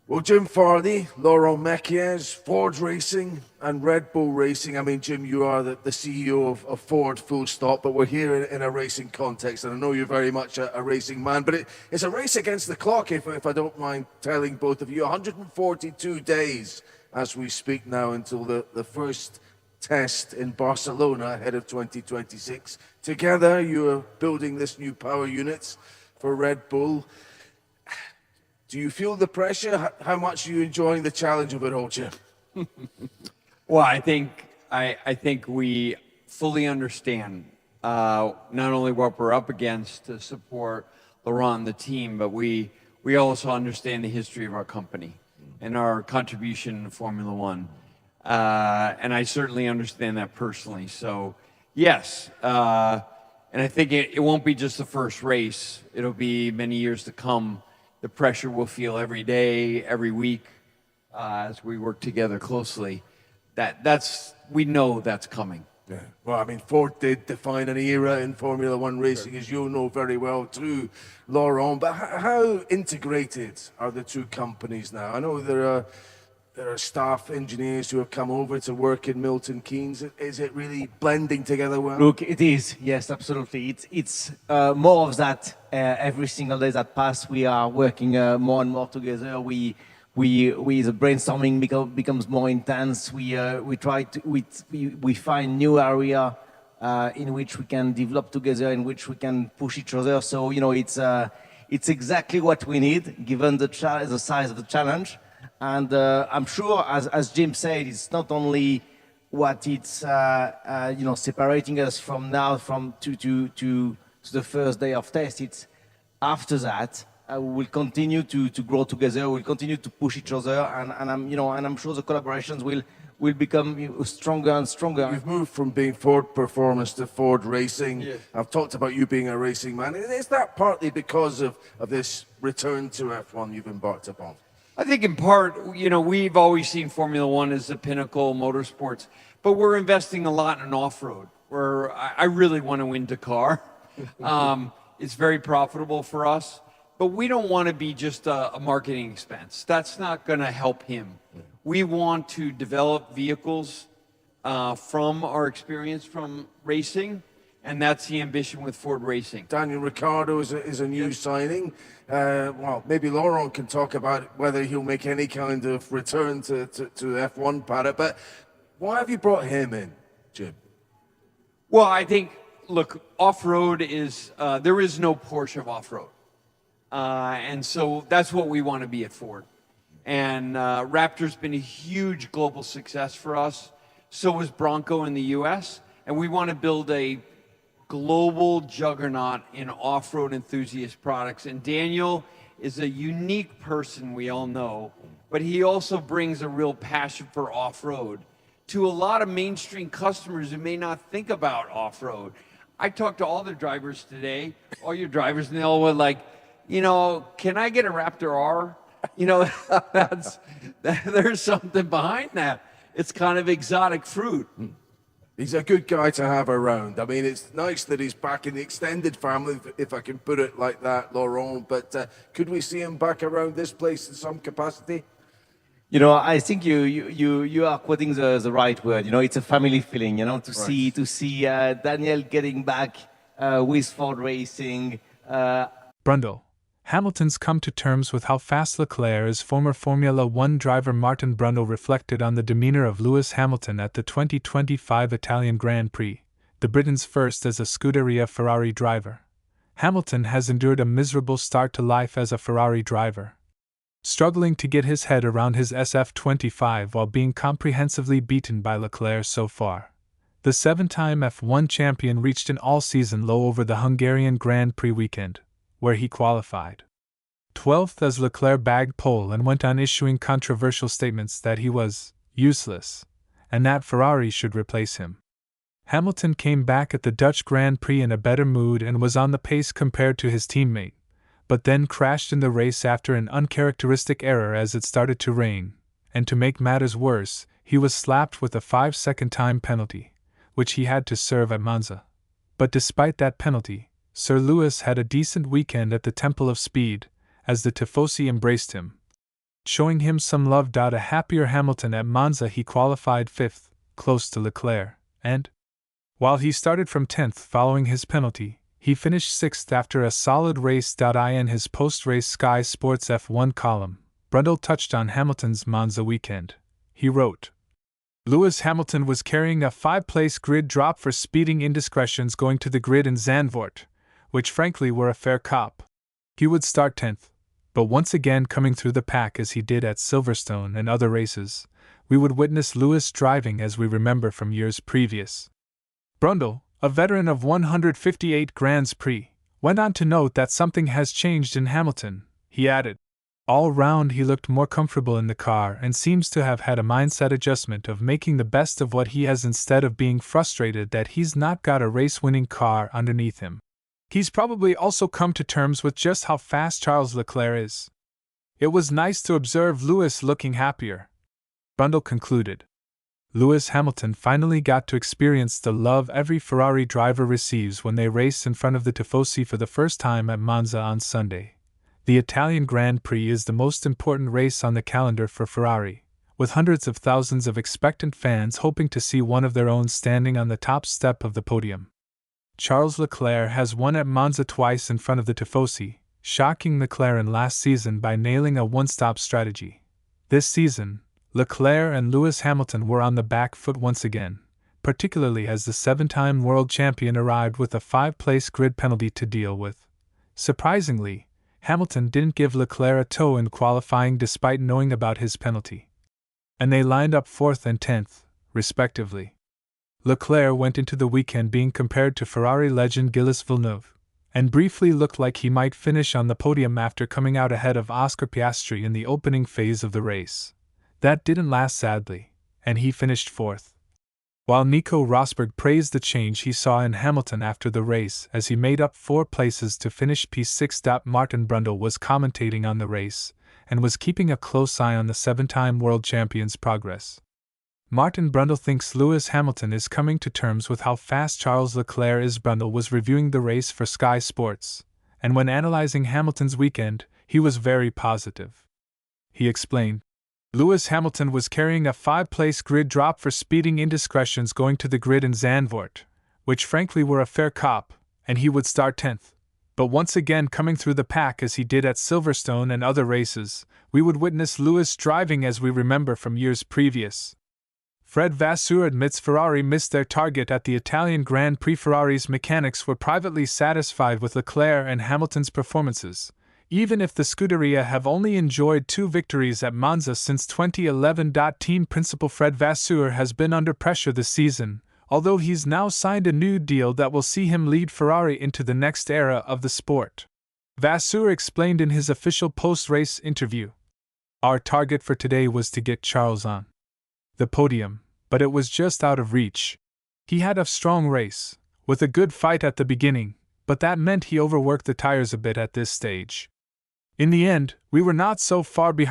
Well, Jim Farley, Laurent Mekies, Ford Racing, and Red Bull Racing. I mean, Jim, you are the CEO of Ford, full stop, but we're here in a racing context, and I know you're very much a racing man, but it's a race against the clock, if I don't mind telling both of you. 142 days as we speak now until the first test in Barcelona ahead of 2026. Together, you are building this new power unit for Red Bull. Do you feel the pressure? How much are you enjoying the challenge of it all, Jim? Well, I think we fully understand not only what we're up against to support Laurent and the team, but we also understand the history of our company and our contribution to Formula One. And I certainly understand that personally. So, yes, and I think it won't be just the first race. It'll be many years to come. The pressure we'll feel every day, every week, as we work together closely. We know that's coming. Yeah. Well, I mean, Ford did define an era in Formula One racing, as you know very well too, Laurent. But how integrated are the two companies now? I know there are staff engineers who have come over to work in Milton Keynes. Is it really blending together well? Look, it is. Yes, absolutely. It's more of that every single day that pass. We are working more and more together. The brainstorming becomes more intense. We find new area in which we can develop together, in which we can push each other. So it's exactly what we need given the size of the challenge. And I'm sure, as Jim said, it's not only what it's separating us from now to the first day of test. It's after that we will continue to grow together. We'll continue to push each other, and I'm sure the collaborations will become stronger and stronger. You've moved from being Ford Performance to Ford Racing. Yeah. I've talked about you being a racing man. Is that partly because of this return to F1 you've embarked upon? I think in part, we've always seen Formula One as the pinnacle of motorsports, but we're investing a lot in off-road, where I really want to win Dakar. It's very profitable for us, but we don't want to be just a marketing expense. That's not going to help him. We want to develop vehicles from our experience from racing, and that's the ambition with Ford Racing. Daniel Ricciardo is a new signing. Well, maybe Laurent can talk about whether he'll make any kind of return to F1 paddock. But why have you brought him in, Jim? Well, I think, look, off-road is, there is no Porsche of off-road. And so that's what we want to be at Ford. And Raptor's been a huge global success for us. So was Bronco in the US. And we want to build a global juggernaut in off-road enthusiast products. And Daniel is a unique person, we all know, but he also brings a real passion for off-road to a lot of mainstream customers who may not think about off-road. I talked to all the drivers today, all your drivers, and they all were like, can I get a Raptor R? There's something behind that. It's kind of exotic fruit. He's a good guy to have around. I mean, it's nice that he's back in the extended family, if I can put it like that, Laurent. But could we see him back around this place in some capacity? I think you are quoting the right word. It's a family feeling. To see Daniel getting back with Ford Racing. Brundle Hamilton's come to terms with how fast Leclerc is. Former Formula One driver Martin Brundle reflected on the demeanor of Lewis Hamilton at the 2025 Italian Grand Prix, the Britain's first as a Scuderia Ferrari driver. Hamilton has endured a miserable start to life as a Ferrari driver, struggling to get his head around his SF25 while being comprehensively beaten by Leclerc so far. The seven-time F1 champion reached an all-season low over the Hungarian Grand Prix weekend, where he qualified 12th as Leclerc bagged pole and went on issuing controversial statements that he was useless and that Ferrari should replace him. Hamilton came back at the Dutch Grand Prix in a better mood and was on the pace compared to his teammate, but then crashed in the race after an uncharacteristic error as it started to rain, and to make matters worse, he was slapped with a 5-second time penalty, which he had to serve at Monza. But despite that penalty, Sir Lewis had a decent weekend at the Temple of Speed, as the Tifosi embraced him. showing him some love. A happier Hamilton at Monza, he qualified 5th, close to Leclerc, and, while he started from 10th following his penalty, he finished 6th after a solid race. In his post-race Sky Sports F1 column, Brundle touched on Hamilton's Monza weekend. He wrote, Lewis Hamilton was carrying a 5-place grid drop for speeding indiscretions going to the grid in Zandvoort, which frankly were a fair cop. He would start 10th, but once again coming through the pack as he did at Silverstone and other races, we would witness Lewis driving as we remember from years previous. Brundle, a veteran of 158 Grands Prix, went on to note that something has changed in Hamilton. He added, all round he looked more comfortable in the car and seems to have had a mindset adjustment of making the best of what he has instead of being frustrated that he's not got a race-winning car underneath him. He's probably also come to terms with just how fast Charles Leclerc is. It was nice to observe Lewis looking happier. Brundle concluded. Lewis Hamilton finally got to experience the love every Ferrari driver receives when they race in front of the Tifosi for the first time at Monza on Sunday. The Italian Grand Prix is the most important race on the calendar for Ferrari, with hundreds of thousands of expectant fans hoping to see one of their own standing on the top step of the podium. Charles Leclerc has won at Monza twice in front of the Tifosi, shocking McLaren last season by nailing a one-stop strategy. This season, Leclerc and Lewis Hamilton were on the back foot once again, particularly as the 7-time world champion arrived with a 5-place grid penalty to deal with. Surprisingly, Hamilton didn't give Leclerc a tow in qualifying despite knowing about his penalty. And they lined up 4th and 10th, respectively. Leclerc went into the weekend being compared to Ferrari legend Gilles Villeneuve, and briefly looked like he might finish on the podium after coming out ahead of Oscar Piastri in the opening phase of the race. That didn't last sadly, and he finished 4th. While Nico Rosberg praised the change he saw in Hamilton after the race as he made up 4 places to finish P6. Martin Brundle was commentating on the race, and was keeping a close eye on the 7-time world champion's progress. Martin Brundle thinks Lewis Hamilton is coming to terms with how fast Charles Leclerc is. Brundle was reviewing the race for Sky Sports, and when analyzing Hamilton's weekend, he was very positive. He explained, Lewis Hamilton was carrying a 5-place grid drop for speeding indiscretions going to the grid in Zandvoort, which frankly were a fair cop, and he would start 10th. But once again coming through the pack as he did at Silverstone and other races, we would witness Lewis driving as we remember from years previous. Fred Vasseur admits Ferrari missed their target at the Italian Grand Prix. Ferrari's mechanics were privately satisfied with Leclerc and Hamilton's performances, even if the Scuderia have only enjoyed 2 victories at Monza since 2011. Team principal Fred Vasseur has been under pressure this season, although he's now signed a new deal that will see him lead Ferrari into the next era of the sport. Vasseur explained in his official post-race interview, our target for today was to get Charles on the podium, but it was just out of reach. He had a strong race, with a good fight at the beginning, but that meant he overworked the tires a bit at this stage. In the end, we were not so far behind